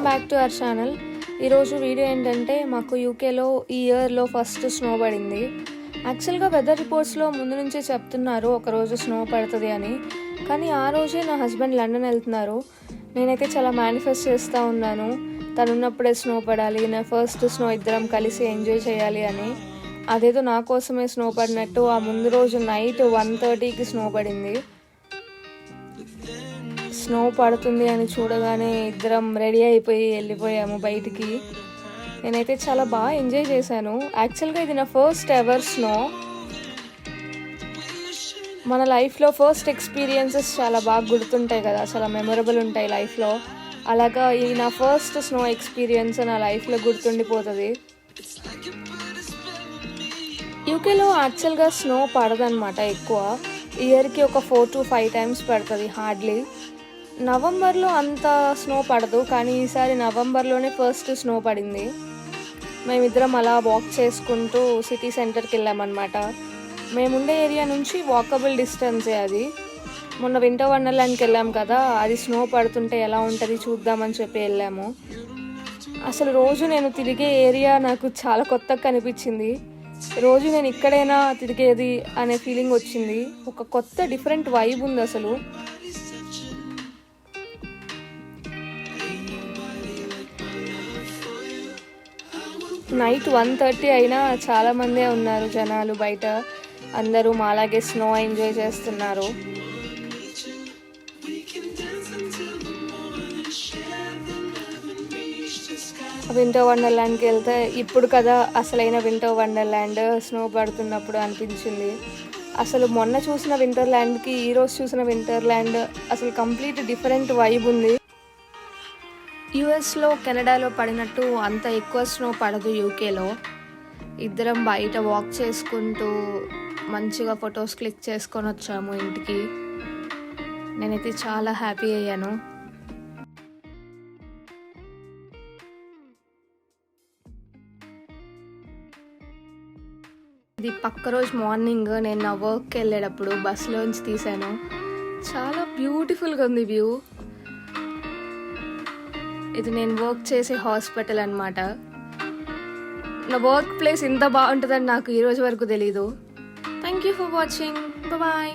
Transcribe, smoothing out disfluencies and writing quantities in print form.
Back to our channel. ఈరోజు video ఏంటంటే మాకు యూకేలో ఈ ఇయర్లో ఫస్ట్ స్నో పడింది. యాక్చువల్గా వెదర్ రిపోర్ట్స్లో ముందు నుంచే చెప్తున్నారు ఒకరోజు స్నో పడుతుంది అని, కానీ ఆ రోజే నా హస్బెండ్ లండన్ వెళ్తున్నారు. నేనైతే చాలా మేనిఫెస్ట్ చేస్తూ ఉన్నాను, తను ఉన్నప్పుడే స్నో పడాలి, నా ఫస్ట్ స్నో ఇద్దరం కలిసి ఎంజాయ్ చేయాలి అని. అదేదో నా కోసమే స్నో పడినట్టు ఆ ముందు రోజు నైట్ 1:30కి స్నో పడింది. స్నో పడుతుంది అని చూడగానే ఇద్దరం రెడీ అయిపోయి వెళ్ళిపోయాము బయటికి. నేనైతే చాలా బాగా ఎంజాయ్ చేశాను. యాక్చువల్గా ఇది నా ఫస్ట్ ఎవర్ స్నో. మన లైఫ్లో ఫస్ట్ ఎక్స్పీరియన్సెస్ చాలా బాగా గుర్తుంటాయి కదా, చాలా మెమొరబుల్ ఉంటాయి లైఫ్లో. అలాగా ఈ నా ఫస్ట్ స్నో ఎక్స్పీరియన్స్ నా లైఫ్లో గుర్తుండిపోతుంది. యూకేలో యాక్చువల్గా స్నో పడదనమాట ఎక్కువ. ఇయర్కి ఒక 4 to 5 times పడుతుంది హార్డ్లీ. నవంబర్లో అంత స్నో పడదు, కానీ ఈసారి నవంబర్లోనే ఫస్ట్ స్నో పడింది. మేమిద్దరం అలా వాక్ చేసుకుంటూ సిటీ సెంటర్కి వెళ్ళామన్నమాట. మేముండే ఏరియా నుంచి వాకబుల్ డిస్టెన్సే అది. మొన్న వింటర్ వండర్లాండ్కి వెళ్ళాం కదా, అది స్నో పడుతుంటే ఎలా ఉంటుంది చూద్దామని చెప్పి వెళ్ళాము. అసలు రోజు నేను తిరిగే ఏరియా నాకు చాలా కొత్తగా కనిపించింది. రోజు నేను ఇక్కడైనా తిరిగేది అనే ఫీలింగ్ వచ్చింది. ఒక కొత్త డిఫరెంట్ వైబ్ ఉంది అసలు. నైట్ 1:30 అయినా చాలామందే ఉన్నారు జనాలు బయట. అందరూ మాలాగే స్నో ఎంజాయ్ చేస్తున్నారు. వింటర్ వండర్లాండ్కి వెళ్తే ఇప్పుడు కదా అసలైన వింటర్ వండర్లాండ్, స్నో పడుతున్నప్పుడు అనిపించింది. అసలు మొన్న చూసిన వింటర్లాండ్కి ఈరోజు చూసిన వింటర్లాండ్ అసలు కంప్లీట్ డిఫరెంట్ వైబ్ ఉంది. యూఎస్లో కెనడాలో పడినట్టు అంత ఎక్కువ స్నో పడదు యూకేలో. ఇద్దరం బయట వాక్ చేసుకుంటూ మంచిగా ఫొటోస్ క్లిక్ చేసుకొని వచ్చాము ఇంటికి. నేనైతే చాలా హ్యాపీ అయ్యాను. ఇది పక్క రోజు మార్నింగ్ నేను నా వర్క్కి వెళ్ళేటప్పుడు బస్సులోంచి తీసాను. చాలా బ్యూటిఫుల్గా ఉంది వ్యూ. ఇది నేను వర్క్ చేసే హాస్పిటల్ అనమాట. నా వర్క్ ప్లేస్ ఇంత బాగుంటుందని నాకు ఈరోజు వరకు తెలీదు. Thank you for watching. Bye.